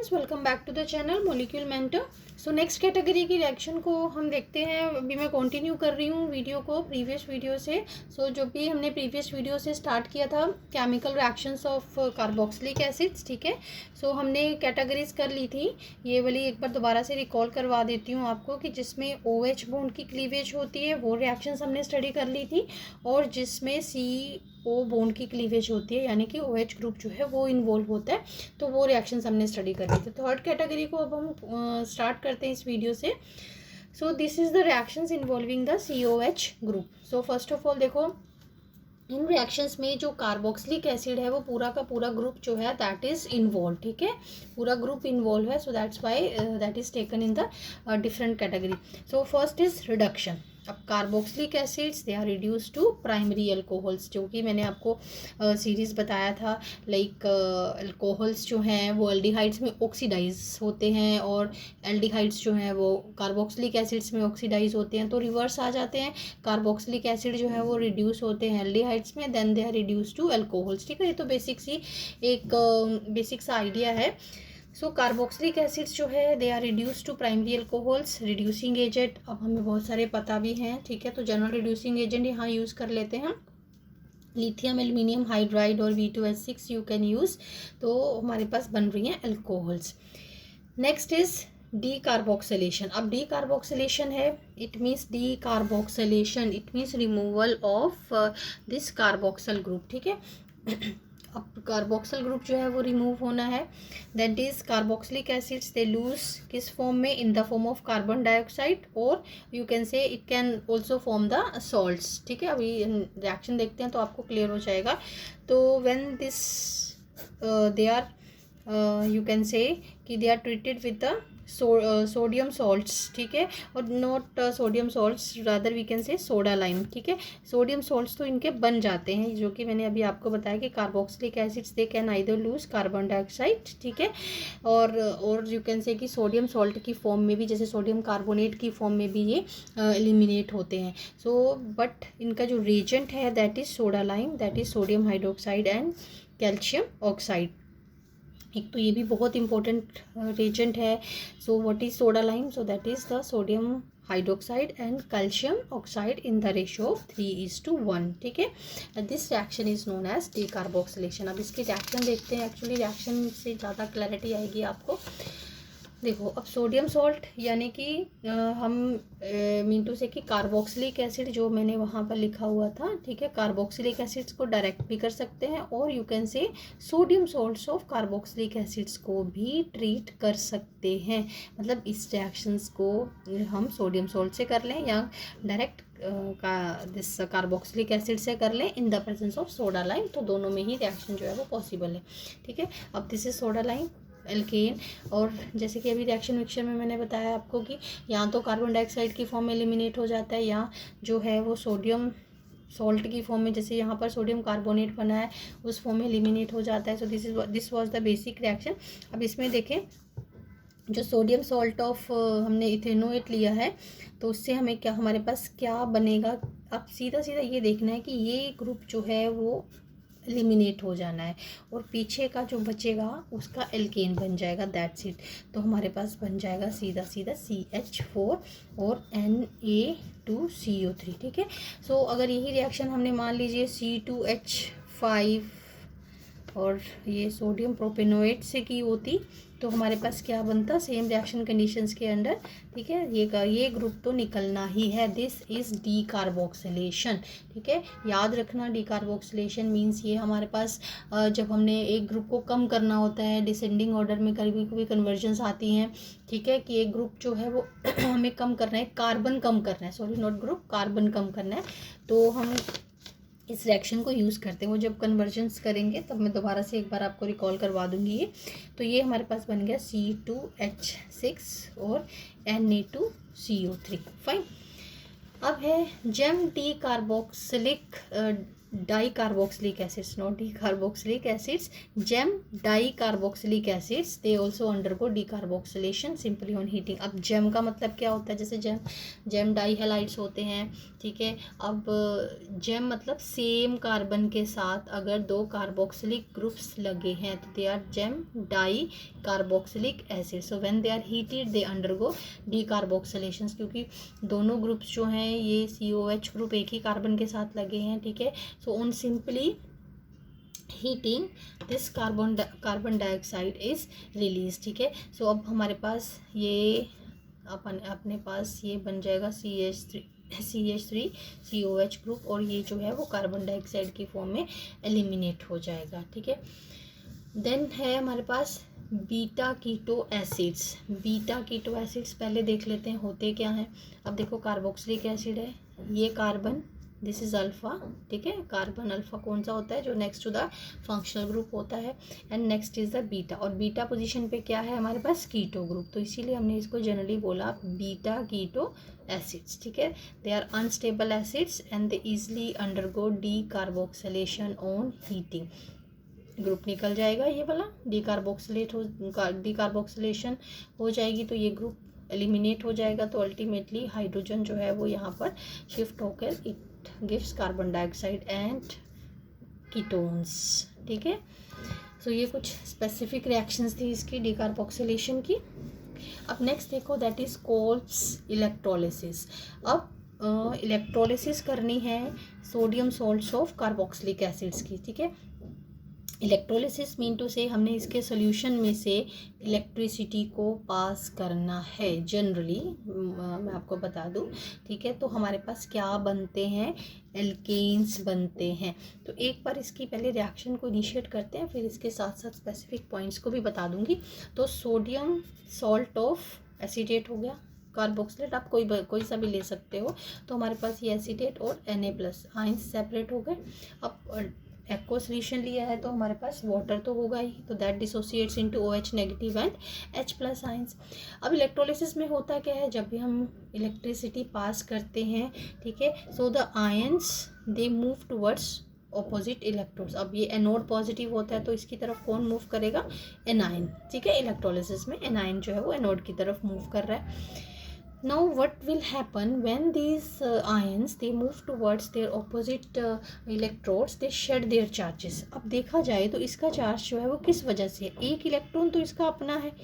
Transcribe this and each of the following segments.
Friends, welcome back to the channel molecule mentor. So next category की reaction को हम देखते हैं। अभी मैं कंटिन्यू कर रही हूँ वीडियो को प्रीवियस वीडियो से। जो भी हमने प्रीवियस वीडियो से स्टार्ट किया था, chemical reactions of carboxylic acids, ठीक है। हमने कैटेगरीज कर ली थी। ये वाली एक बार दोबारा से रिकॉल करवा देती हूँ आपको कि जिसमें OH बॉन्ड की क्लीवेज होती है वो रिएक्शंस हमने स्टडी कर ली थी, और जिसमें CO बॉन्ड की क्लीवेज होती है यानी कि OH ग्रुप जो है वो इन्वॉल्व होता है, तो वो रिएक्शंस हमने स्टडी कर ली थी। थर्ड कैटेगरी को अब हम स्टार्ट करते हैं इस वीडियो से। This is the reactions involving the COH group. First of all देखो, इन रिएक्शंस में जो कार्बोक्सिलिक एसिड है वो पूरा का पूरा ग्रुप जो है दैट इज इन्वॉल्व, ठीक है। पूरा ग्रुप इन्वॉल्व है, so that's why that is taken in the different category. First is reduction. अब carboxylic acids they are reduce to primary alcohols, जो कि मैंने आपको सीरीज़ बताया था। लाइक अल्कोहल्स जो हैं वो एल्डिहाइड्स में ऑक्सीडाइज होते हैं, और एल्डिहाइड्स जो हैं वो कार्बोक्सिलिक एसिड्स में ऑक्सीडाइज होते हैं, तो रिवर्स आ जाते हैं। कार्बोक्सिलिक एसिड जो है वो रिड्यूस होते हैं एल्डिहाइड्स में, then they are reduce to alcohols, ठीक है। ये तो बेसिक सा आइडिया है। कार्बोक्सिलिक एसिड्स जो है they are reduce to primary alcohols. Reducing agent अब हमें बहुत सारे पता भी हैं, ठीक है। तो जनरल रिड्यूसिंग एजेंट यहाँ यूज़ कर लेते हैं, लिथियम एल्यूमिनियम हाइड्राइड और V2H6 यू कैन यूज़। तो हमारे पास बन रही हैं alcohols. Next is D carboxylation. अब डी कार्बोक्सिलेशन है, it means D carboxylation, it means removal of this carboxyl group, ठीक है। अब कार्बोक्सिल ग्रुप जो है वो रिमूव होना है। That is carboxylic acids they lose किस फॉर्म में, in the form of carbon dioxide, और you can say it can also form the salts, ठीक है। अभी रिएक्शन देखते हैं तो आपको क्लियर हो जाएगा। तो when this they are you can say कि they are treated with the sodium salts, ठीक है, और not sodium salts, rather we can say soda lime, ठीक है। सोडियम सॉल्ट्स तो इनके बन जाते हैं, जो कि मैंने अभी आपको बताया कि carboxylic acids they can either lose carbon dioxide, ठीक है, और यू कैन से कि सोडियम सॉल्ट की फॉर्म में भी, जैसे सोडियम कार्बोनेट की फॉर्म में भी ये एलिमिनेट होते हैं। बट इनका जो रिएजेंट है that is soda lime, that is sodium hydroxide and calcium oxide. एक तो ये भी बहुत इंपॉर्टेंट रिएजेंट है। What is soda lime? That is the sodium hydroxide and calcium oxide in the ratio of 3:1, ठीक है। This reaction is known as decarboxylation. अब इसकी रिएक्शन देखते हैं, एक्चुअली रिएक्शन से ज़्यादा क्लैरिटी आएगी आपको। देखो, अब सोडियम सॉल्ट यानी कि हम मीन टू से कि कार्बोक्सिलिक एसिड जो मैंने वहाँ पर लिखा हुआ था, ठीक है, कार्बोक्सिलिक एसिड्स को डायरेक्ट भी कर सकते हैं, और यू कैन से sodium salts of carboxylic acids को भी ट्रीट कर सकते हैं। मतलब इस रिएक्शंस को हम सोडियम सॉल्ट से कर लें या डायरेक्ट दिस कार्बोक्सिलिक एसिड से कर लें इन the presence of soda lime, तो दोनों में ही रिएक्शन जो है वो पॉसिबल है, ठीक है। अब this is soda lime alkane, और जैसे कि अभी रिएक्शन मिक्सचर में मैंने बताया आपको कि या तो कार्बन डाइऑक्साइड की फॉर्म में एलिमिनेट हो जाता है, या जो है वो सोडियम सॉल्ट की फॉर्म में, जैसे यहाँ पर सोडियम कार्बोनेट बना है उस फॉर्म में एलिमिनेट हो जाता है। This was the basic reaction. अब इसमें देखें, जो सोडियम सॉल्ट ऑफ हमने इथेनोएट लिया है, तो उससे हमें क्या, हमारे पास क्या बनेगा। अब सीधा सीधा ये देखना है कि ये ग्रुप जो है वो एलिमिनेट हो जाना है, और पीछे का जो बचेगा उसका एल्केन बन जाएगा, दैट्स इट। तो हमारे पास बन जाएगा सीधा सीधा CH4 और Na2CO3, ठीक है। अगर यही रिएक्शन हमने मान लीजिए C2H5 और ये सोडियम प्रोपेनोएट से की होती, तो हमारे पास क्या बनता, सेम रिएक्शन कंडीशंस के अंडर, ठीक है। ये ग्रुप तो निकलना ही है। दिस इज डी कार्बोक्सिलेशन, ठीक है। याद रखना, डी कार्बोक्सिलेशन मीन्स ये हमारे पास जब हमने एक ग्रुप को कम करना होता है, डिसेंडिंग ऑर्डर में कभी कभी कन्वर्जन्स आती हैं, ठीक है, कि एक ग्रुप जो है वो हमें कम करना है, कार्बन कम करना है, सॉरी नॉट ग्रुप, कार्बन कम करना है, तो हम इस रिएक्शन को यूज़ करते हैं। वो जब कन्वर्जन्स करेंगे तब मैं दोबारा से एक बार आपको रिकॉल करवा दूंगी ये। तो ये हमारे पास बन गया C2H6 और Na2CO3, फाइन। अब है gem decarboxylic dicarboxylic acids, not decarboxylic acids, gem dicarboxylic acids, they also undergo decarboxylation simply on heating. अब जेम का मतलब क्या होता है, जैसे जेम डाई हैलाइड्स होते हैं, ठीक है। अब जेम मतलब सेम कार्बन के साथ अगर 2 कार्बोक्सिलिक ग्रुप्स लगे हैं तो they are gem dicarboxylic acid. So when they are heated they undergo decarboxylation, क्योंकि दोनों ग्रुप्स जो हैं ये COH ग्रुप एक ही कार्बन के साथ लगे हैं, ठीक है। So on simply heating this carbon dioxide is release, ठीक है। सो अब हमारे पास ये अपने पास ये बन जाएगा CH3 COH ग्रुप, और ये जो है वो कार्बन डाइऑक्साइड की फॉर्म में एलिमिनेट हो जाएगा, ठीक है। देन है हमारे पास beta keto acids. Beta keto acids पहले देख लेते हैं होते क्या हैं। अब देखो कार्बोक्सिलिक एसिड है, ये कार्बन, दिस इज अल्फा, ठीक है। कार्बन अल्फा कौन सा होता है, जो next to the functional group होता है, and next is the beta, और बीटा पोजीशन पे क्या है हमारे पास, कीटो ग्रुप, तो इसीलिए हमने इसको जनरली बोला बीटा कीटो एसिड्स, ठीक है। They are unstable acids and they easily undergo decarboxylation on heating. Group निकल जाएगा ये वाला, डीकार्बोक्सिलेशन हो जाएगी तो ये ग्रुप एलिमिनेट हो जाएगा, तो अल्टीमेटली हाइड्रोजन जो है वो यहाँ पर शिफ्ट होकर it gives carbon dioxide and ketones, ठीक है। सो ये कुछ स्पेसिफिक रिएक्शंस थी इसकी डीकार्बोक्सिलेशन की। अब नेक्स्ट देखो, दैट इज कोल्ब्स इलेक्ट्रोलिसिस। अब इलेक्ट्रोलिसिस करनी है sodium salts of carboxylic acids की, ठीक है। इलेक्ट्रोलिसिस मीन टू से हमने इसके सोल्यूशन में से इलेक्ट्रिसिटी को पास करना है जनरली, मैं आपको बता दूं, ठीक है। तो हमारे पास क्या बनते हैं, एल्केन्स बनते हैं। तो एक बार इसकी पहले रिएक्शन को इनिशिएट करते हैं, फिर इसके साथ साथ स्पेसिफिक पॉइंट्स को भी बता दूंगी। तो सोडियम सॉल्ट ऑफ एसीटेट हो गया, कार्बोक्सिलेट आप कोई सा भी ले सकते हो। तो हमारे पास ये एसीटेट और Na+ आइंस सेपरेट हो गए। अब एक्वा सोल्यूशन लिया है तो हमारे पास वाटर तो होगा ही, तो that dissociates into OH negative and H+ ions. अब इलेक्ट्रोलिसिस में होता क्या है, जब भी हम इलेक्ट्रिसिटी पास करते हैं, ठीक है, so the ions they move towards opposite electrodes. अब ये एनोड पॉजिटिव होता है तो इसकी तरफ कौन मूव करेगा, एनाइन, ठीक है। इलेक्ट्रोलिसिस में एनाइन जो है वो एनोड की तरफ मूव कर रहा है। Now what will happen when these ions they move towards their opposite electrodes, they shed their charges। अब देखा जाए तो इसका चार्ज जो है वो किस वजह से है, एक इलेक्ट्रॉन तो इसका अपना है,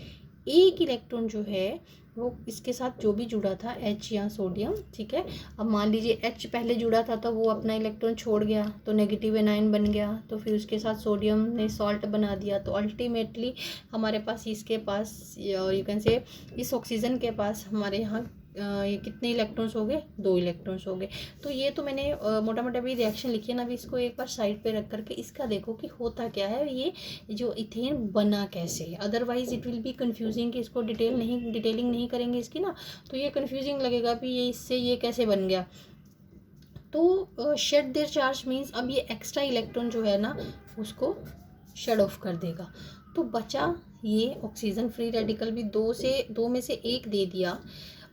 एक इलेक्ट्रॉन जो है वो इसके साथ जो भी जुड़ा था H या सोडियम, ठीक है। अब मान लीजिए H पहले जुड़ा था तो वो अपना इलेक्ट्रॉन छोड़ गया तो नेगेटिव एनाइन बन गया, तो फिर उसके साथ सोडियम ने सॉल्ट बना दिया, तो अल्टीमेटली हमारे पास इसके पास यू कैन से इस ऑक्सीजन के पास हमारे यहाँ ये कितने इलेक्ट्रॉन्स हो गए, 2 इलेक्ट्रॉन्स हो गए। तो ये तो मैंने मोटा मोटा भी रिएक्शन लिखी है ना, अभी इसको एक बार साइड पे रख करके इसका देखो कि होता क्या है, ये जो इथेन बना कैसे है। Otherwise it will be confusing कि इसको डिटेलिंग नहीं करेंगे इसकी ना, तो ये कंफ्यूजिंग लगेगा कि ये इससे ये कैसे बन गया। तो शेड देयर चार्ज मीन्स अब ये एक्स्ट्रा इलेक्ट्रॉन जो है ना उसको शेड ऑफ कर देगा, तो बचा ये ऑक्सीजन फ्री रेडिकल भी 2 में से 1 दे दिया,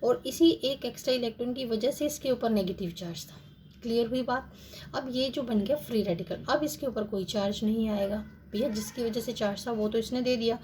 और इसी एक एक्स्ट्रा इलेक्ट्रॉन की वजह से इसके ऊपर नेगेटिव चार्ज था। क्लियर हुई बात। अब ये जो बन गया फ्री रेडिकल, अब इसके ऊपर कोई चार्ज नहीं आएगा भैया, जिसकी वजह से चार्ज था वो तो इसने दे दिया।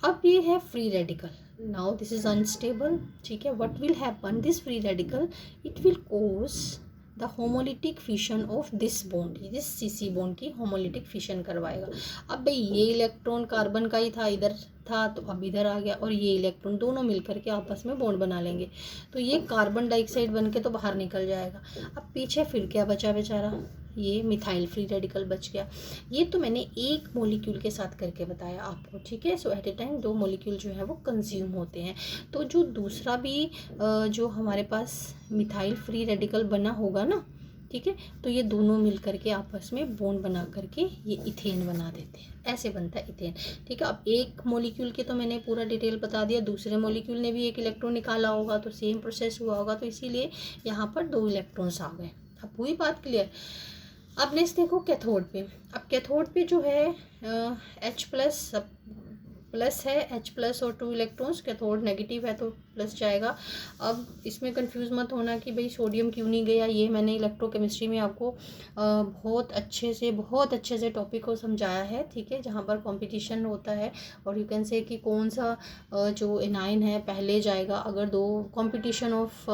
अब ये है free radical, now this is unstable, ठीक है। What will happen, this free radical it will cause the homolytic fission of this bond, this CC bond की होमोलिटिक फिशन करवाएगा। अब भाई ये इलेक्ट्रॉन कार्बन का ही था, इधर था तो अब इधर आ गया, और ये इलेक्ट्रॉन दोनों मिलकर के आपस में बॉन्ड बना लेंगे, तो ये कार्बन डाइऑक्साइड बन के तो बाहर निकल जाएगा। अब पीछे फिर क्या बचा बेचारा, ये मिथाइल फ्री रेडिकल बच गया। ये तो मैंने एक मॉलिक्यूल के साथ करके बताया आपको, ठीक है। सो एट ए टाइम 2 मॉलिक्यूल जो है वो कंज्यूम होते हैं। तो जो दूसरा भी जो हमारे पास मिथाइल फ्री रेडिकल बना होगा ना, ठीक है, तो ये दोनों मिल करके आपस में बॉन्ड बना करके ये इथेन बना देते हैं, ऐसे बनता है इथेन, ठीक है। अब एक मॉलिक्यूल के तो मैंने पूरा डिटेल बता दिया, दूसरे मॉलिक्यूल ने भी एक इलेक्ट्रॉन निकाला होगा तो सेम प्रोसेस हुआ होगा, तो इसीलिए यहाँ पर 2 इलेक्ट्रॉन्स आ गए। अब हुई बात क्लियर। अब नेक्स्ट देखो कैथोड पे। अब कैथोड पे जो है H+ प्लस है H प्लस और 2 इलेक्ट्रॉन्स, कैथोड नेगेटिव है तो प्लस जाएगा। अब इसमें कंफ्यूज मत होना कि भाई सोडियम क्यों नहीं गया, ये मैंने इलेक्ट्रोकेमिस्ट्री में आपको बहुत अच्छे से टॉपिक को समझाया है, ठीक है, जहाँ पर कंपटीशन होता है और यू कैन से कि कौन सा जो एनाइन है पहले जाएगा अगर दो कंपटीशन ऑफ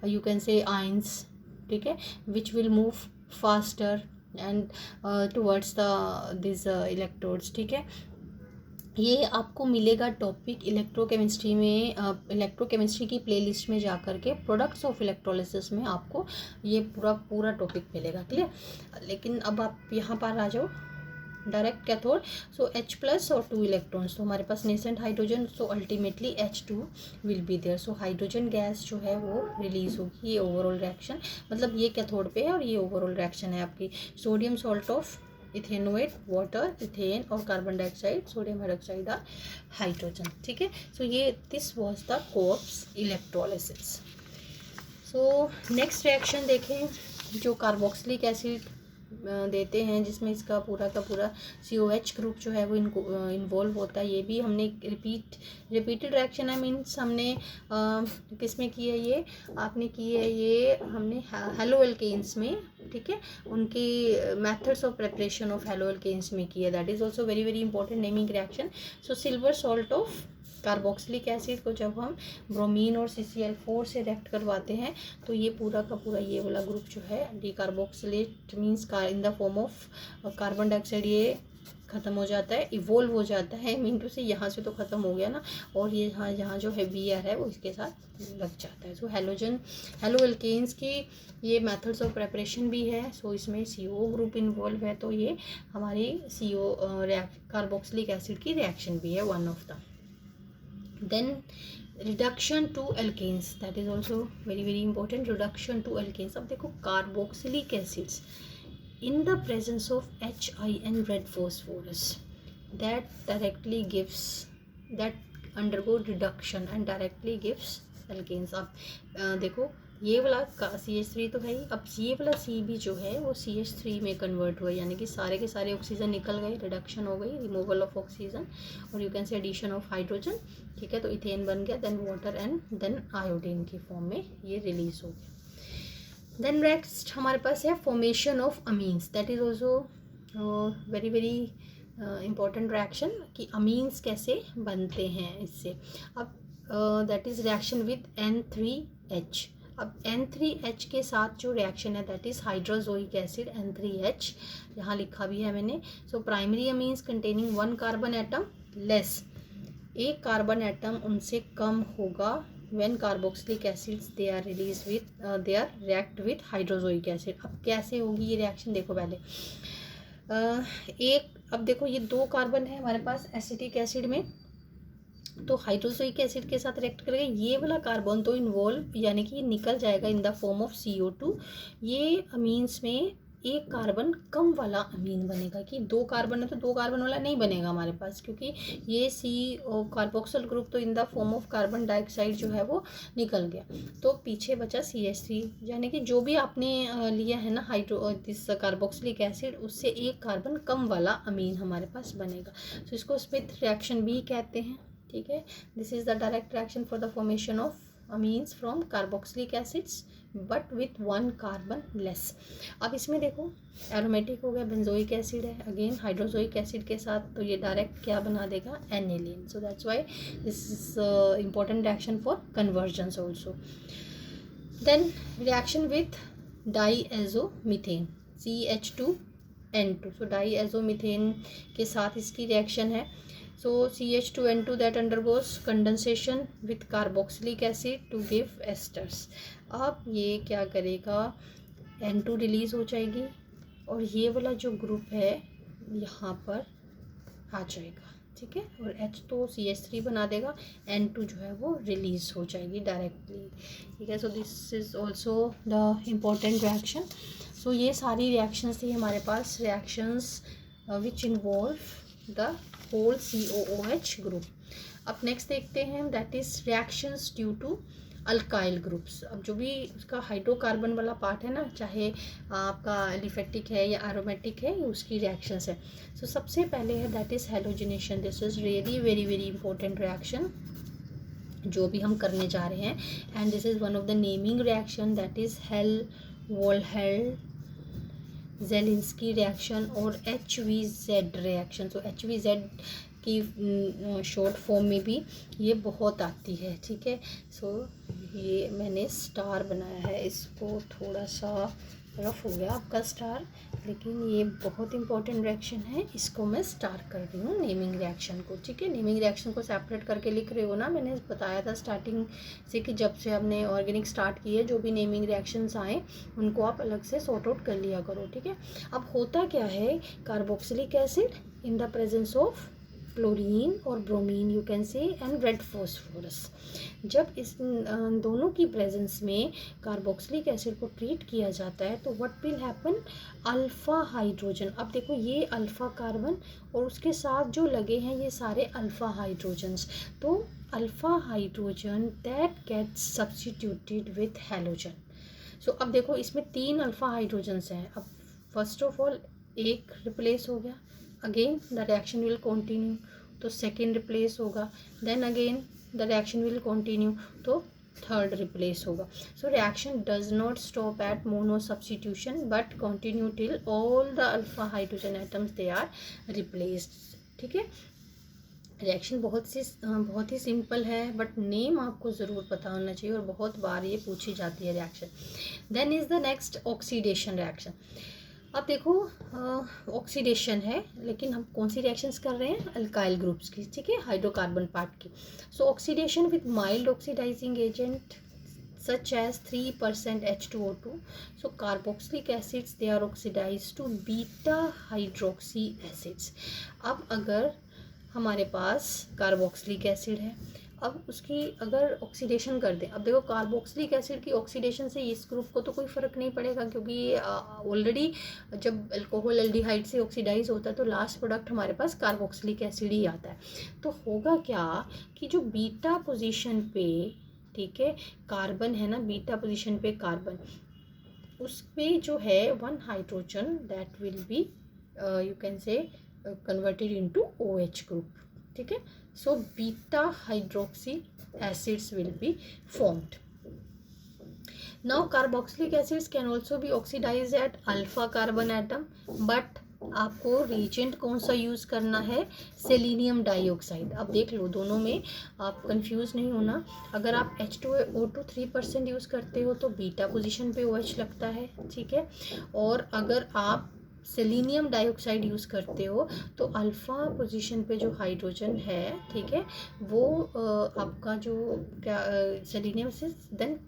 यू कैन से आयंस, ठीक है, which will move faster and towards the this electrodes, ठीक है। ये आपको मिलेगा टॉपिक इलेक्ट्रोकेमिस्ट्री में, इलेक्ट्रोकेमिस्ट्री की प्लेलिस्ट में जाकर के प्रोडक्ट्स ऑफ इलेक्ट्रोलिसिस में आपको ये पूरा टॉपिक मिलेगा, क्लियर। लेकिन अब आप यहाँ पर आ जाओ direct cathode, so H plus और 2 इलेक्ट्रॉन्स, तो हमारे पास nascent hydrogen, so ultimately H2 will be there, so hydrogen gas जो है वो रिलीज होगी। ये ओवरऑल रिएक्शन, मतलब ये कैथोड पे है और ये ओवरऑल रिएक्शन है आपकी। Sodium salt of ethanoate, water, ethane और कार्बन डाइऑक्साइड, सोडियम हाइड्रोक्साइड और हाइड्रोजन, ठीक है। सो ये this was the Kolbe's electrolysis. So next reaction देखें जो कार्बोक्सिलिक एसिड देते हैं, जिसमें इसका पूरा का पूरा COH ग्रुप जो है वो इन्वॉल्व होता है। ये भी हमने रिपीटेड रिएक्शन है, मीन्स हमने किस में की है, ये आपने की है, ये हमने हेलो एल्केन्स में, ठीक है, उनकी methods of preparation of haloalkanes में की है। That is also very very important naming reaction. So silver salt of carboxylic acid को जब हम ब्रोमीन और CCl4 से रिएक्ट करवाते हैं तो ये पूरा का पूरा ये वाला ग्रुप जो है decarboxylate means in the form of carbon dioxide, ये ख़त्म हो जाता है, इवोल्व हो जाता है, मीन टू से यहाँ से तो ख़त्म हो गया ना, और ये यहाँ जो है Br है वो इसके साथ लग जाता है। सो हेलो एल्केन्स की ये मेथड्स ऑफ प्रेपरेशन भी है। सो इसमें CO ग्रुप इन्वॉल्व है, तो ये हमारी CO कार्बोक्सिलिक एसिड की रिएक्शन भी है, one of the. Then reduction to alkanes, that is also very very important, reduction to alkanes। अब देखो carboxylic acids in the presence of HI and red phosphorus that directly gives, that undergo reduction and directly gives alkanes। अब देखो ये वाला CH3 तो है ही, अब ये वाला C भी जो है वो CH3 में कन्वर्ट हुआ, यानी कि सारे के सारे ऑक्सीजन निकल गए, रिडक्शन हो गई, रिमूवल ऑफ ऑक्सीजन और you can say addition of hydrogen, ठीक है, तो इथेन बन गया, then water and then iodine की फॉर्म में ये रिलीज हो गया। देन नेक्स्ट हमारे पास है formation of amines, that is also very very important reaction कि अमीन्स कैसे बनते हैं इससे। अब that is reaction with N3H। अब N3H के साथ जो रिएक्शन है that is hydrazoic acid N3H, यहाँ लिखा भी है मैंने। So primary amines containing 1 carbon atom less, एक कार्बन एटम उनसे कम होगा when carboxylic acids they are release with they are react with hydrazoic acid. अब कैसे होगी ये रिएक्शन, देखो पहले अब देखो ये 2 कार्बन है हमारे पास एसिटिक एसिड में, तो हाइड्रोक्लोरिक एसिड के साथ रिएक्ट करेगा, ये वाला कार्बन तो इन्वॉल्व यानी कि ये निकल जाएगा इन द फॉर्म ऑफ CO2। ये अमीन्स में एक कार्बन कम वाला अमीन बनेगा, कि 2 कार्बन है तो 2 कार्बन वाला नहीं बनेगा हमारे पास, क्योंकि ये कार्बोक्सिल ग्रुप तो इन the form of carbon dioxide जो है वो निकल गया, तो पीछे बचा CH3, यानी कि जो भी आपने लिया है ना दिस कार्बोक्सिलिक एसिड, उससे एक कार्बन कम वाला अमीन हमारे पास बनेगा। तो इसको स्मिथ रिएक्शन भी कहते हैं, ठीक है। This is the direct reaction for the formation of amines from carboxylic acids but with 1 carbon less. अब इसमें देखो एरोमेटिक हो गया, बेंजोइक एसिड है अगेन हाइड्रोजोइक एसिड के साथ, तो ये डायरेक्ट क्या बना देगा, aniline. So that's why this is important reaction for conversions also. Then reaction with diazomethane CH2N2। So diazomethane के साथ इसकी रिएक्शन है। So CH2N2 that undergoes condensation with carboxylic acid to give esters। अब ये क्या करेगा, N2 रिलीज हो जाएगी और ये वाला जो ग्रुप है यहाँ पर आ जाएगा, ठीक है, और H तो CH3 बना देगा, N2 जो है वो रिलीज हो जाएगी डायरेक्टली, ठीक है। So this is also the important reaction. So ये सारी रिएक्शंस थी हमारे पास, reactions which involve the whole COOH group. अब नेक्स्ट देखते हैं that is reactions due to alkyl groups. अब जो भी उसका हाइड्रोकार्बन वाला पार्ट है ना, चाहे आपका एलिफेटिक है या एरोमेटिक है, उसकी रिएक्शंस है। सो सबसे पहले है that is halogenation. This is really very very important reaction जो भी हम करने जा रहे हैं, and this is one of the naming reaction that is Hell Volhard Zelinsky reaction और HVZ रिएक्शन। तो HVZ की शॉर्ट फॉर्म में भी ये बहुत आती है, ठीक है। सो ये मैंने स्टार बनाया है, इसको थोड़ा सा रफ हो गया आपका स्टार, लेकिन ये बहुत इंपॉर्टेंट रिएक्शन है, इसको मैं स्टार कर रही हूँ नेमिंग रिएक्शन को, ठीक है। नेमिंग रिएक्शन को सेपरेट करके लिख रहे हो ना, मैंने बताया था स्टार्टिंग से कि जब से हमने ऑर्गेनिक स्टार्ट किए, जो भी नेमिंग रिएक्शंस आए उनको आप अलग से सॉर्ट आउट कर लिया करो, ठीक है। अब होता क्या है, carboxylic acid in the presence of chlorine और bromine you can say and red phosphorus, जब इस दोनों की प्रेजेंस में कार्बोक्सिलिक एसिड को ट्रीट किया जाता है तो what will happen, alpha hydrogen. अब देखो ये अल्फ़ा कार्बन और उसके साथ जो लगे हैं ये सारे अल्फ़ा हाइड्रोजन्स, तो alpha hydrogen that gets substituted with halogen. So अब देखो इसमें 3 अल्फ़ा हाइड्रोजन्स हैं। अब फर्स्ट ऑफ ऑल एक रिप्लेस हो गया, again the reaction will continue, तो सेकेंड रिप्लेस होगा, then again the reaction will continue, तो थर्ड रिप्लेस होगा। So reaction does not stop at mono substitution but continue till all the alpha hydrogen atoms they are replaced, ठीक है। Reaction बहुत ही simple है, but name आपको ज़रूर पता होना चाहिए और बहुत बार ये पूछी जाती है reaction. Then is the next oxidation reaction. अब देखो ऑक्सीडेशन है, लेकिन हम कौन सी रिएक्शंस कर रहे हैं, अल्काइल ग्रुप्स की, ठीक है, हाइड्रोकार्बन पार्ट की। So oxidation with mild oxidizing agent such as 3% H2O2. So carboxylic acids they are oxidized to beta hydroxy acids. अब अगर हमारे पास कार्बोक्सिलिक एसिड है, अब उसकी अगर ऑक्सीडेशन कर दें, अब देखो कार्बोक्सिलिक एसिड की ऑक्सीडेशन से इस ग्रुप को तो कोई फ़र्क नहीं पड़ेगा, क्योंकि ऑलरेडी जब अल्कोहल एल्डिहाइड से ऑक्सीडाइज होता है तो लास्ट प्रोडक्ट हमारे पास कार्बोक्सिलिक एसिड ही आता है। तो होगा क्या कि जो बीटा पोजीशन पे, ठीक है, कार्बन है ना, बीटा पोजीशन पे कार्बन, उस पे जो है 1 hydrogen that will be you can say converted into OH group, ठीक है। So beta hydroxy acids will be formed. Now carboxylic acids can also be oxidize at alpha carbon atom, but आपको reagent कौन सा use करना है, selenium dioxide. अब देख लो दोनों में आप कंफ्यूज नहीं होना। अगर आप H2O2 3% यूज़ करते हो तो बीटा पोजीशन पे OH लगता है, ठीक है। और अगर आप सेलेनियम डाइऑक्साइड यूज़ करते हो तो अल्फ़ा पोजीशन पे जो हाइड्रोजन है, ठीक है, वो आपका जो क्या सेलेनियम से then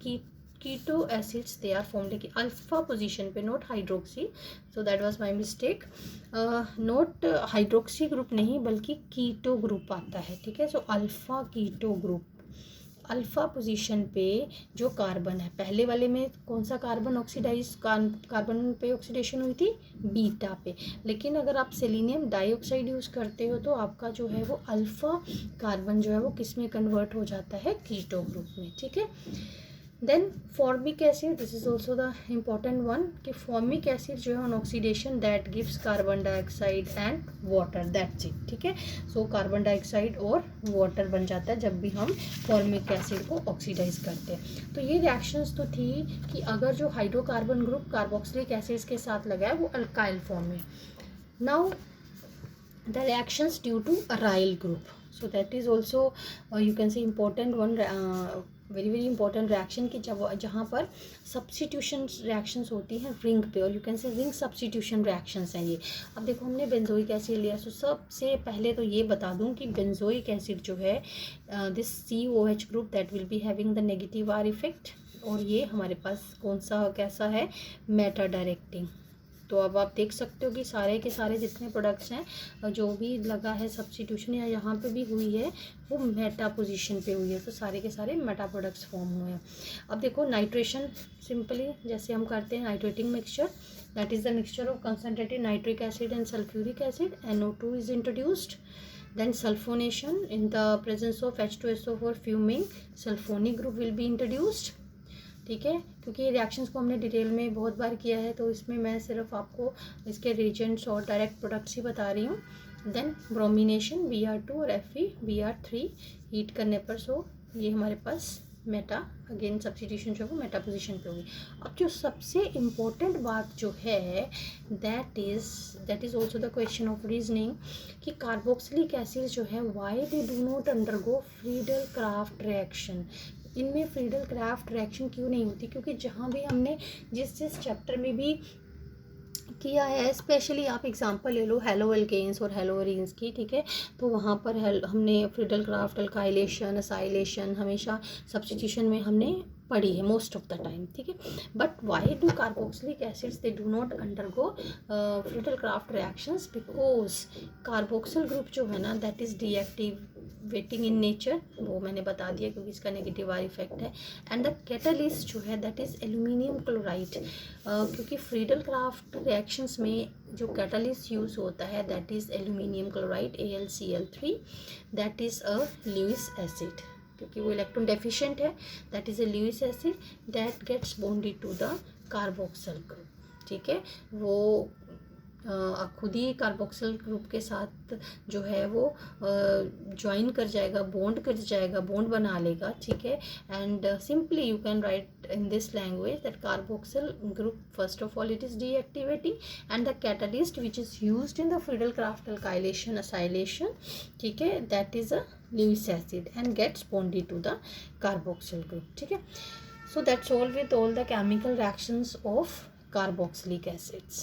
keto acids they are form, लेकिन अल्फा पोजीशन पे, not hydroxy, so that was my mistake, not hydroxy group नहीं बल्कि कीटो ग्रुप आता है, ठीक है। So alpha keto group, alpha position पे जो कार्बन है, पहले वाले में कौन सा कार्बन ऑक्सीडाइज, कार्बन पे ऑक्सीडेशन हुई थी बीटा पे, लेकिन अगर आप सेलेनियम डाइऑक्साइड यूज़ करते हो तो आपका जो है वो अल्फा कार्बन जो है वो किस में कन्वर्ट हो जाता है, कीटो ग्रुप में, ठीक है। Then formic acid, this is also the important one, कि फॉर्मिक एसिड जो है on oxidation that gives carbon dioxide and water, that's it, ठीक है। सो कार्बन डाइऑक्साइड और वाटर बन जाता है जब भी हम फॉर्मिक एसिड को ऑक्सीडाइज करते हैं। तो ये रिएक्शंस तो थी कि अगर जो हाइड्रोकार्बन ग्रुप कार्बोक्सिलिक एसिड्स के साथ लगा है वो अल्काइल फॉर्म में। Now the reactions due to aryl group, so that is also you can say important one, very very important reaction की जहाँ पर सब्स्टिट्यूशन रिएक्शंस होती हैं रिंग पे, और यू कैन से रिंग सब्स्टिट्यूशन रिएक्शंस हैं ये। अब देखो हमने बेंजोइक एसिड लिया, तो सबसे पहले तो ये बता दूं कि बेंजोइक एसिड जो है this COH group that will be having the negative R effect, और ये हमारे पास कौन सा कैसा है, मेटा डायरेक्टिंग। तो अब आप देख सकते हो कि सारे के सारे जितने प्रोडक्ट्स हैं जो भी लगा है सब्स्टिट्यूशन या यहाँ पे भी हुई है वो मेटा पोजीशन पे हुई है, तो सारे के सारे मेटा प्रोडक्ट्स फॉर्म हुए हैं। अब देखो नाइट्रेशन, सिंपली जैसे हम करते हैं nitrating mixture, that is the mixture of concentrated nitric acid and sulphuric acid, NO2 is introduced, Then sulfonation, in the presence of H2SO4 fuming, sulfonic group will be introduced. ठीक है, क्योंकि ये reactions को हमने डिटेल में बहुत बार किया है तो इसमें मैं सिर्फ आपको इसके रिएजेंट्स और डायरेक्ट प्रोडक्ट्स ही बता रही हूँ. देन ब्रोमिनेशन, Br2 और FeBr3 हीट करने पर, सो ये हमारे पास मेटा, अगेन सब्स्टिट्यूशन जो है वो मेटा पोजीशन पे होगी. अब जो सबसे इम्पोर्टेंट बात जो है that is also the question of reasoning कि कार्बोक्सिलिक एसिड जो है why they do not undergo Friedel craft reaction. इनमें फ्रीडल क्राफ्ट रिएक्शन क्यों नहीं होती? क्योंकि जहाँ भी हमने जिस चैप्टर में भी किया है, स्पेशली आप एग्जांपल ले लो हेलो एल्केन्स और हेलो एरीन्स की, ठीक है, तो वहाँ पर हमने फ्रीडल क्राफ्ट, अल्काइलेशन, असाइलेशन हमेशा सब्स्टिट्यूशन में हमने पढ़ी है मोस्ट ऑफ द टाइम, ठीक है. But why do carboxylic acids they do not undergo Friedel Crafts reactions? Because carboxyl group जो है ना that is deactivating in nature, वो मैंने बता दिया क्योंकि इसका नेगेटिव आर इफेक्ट है. एंड द कैटलिस्ट जो है दैट इज़ एल्यूमिनियम क्लोराइड, क्योंकि फ्रीडल क्राफ्ट रिएक्शंस में जो कैटलिस्ट यूज़ होता है that is aluminium chloride AlCl3, that is a Lewis acid, क्योंकि वो इलेक्ट्रॉन डेफिशिएंट है. That is a Lewis acid that gets bonded to the carboxyl group, ठीक है. वो खुद ही कार्बोक्सिल ग्रुप के साथ जो है वो ज्वाइन कर जाएगा, बॉन्ड कर जाएगा, बॉन्ड बना लेगा, ठीक है. And simply you can write in this language that carboxyl group, first of all it is deactivating, and the catalyst which is used in the Friedel Crafts alkylation, acylation, ठीक है, that is a Lewis acid and gets bonded to the carboxyl group, ठीक है. So that's all with all the chemical reactions of carboxylic acids.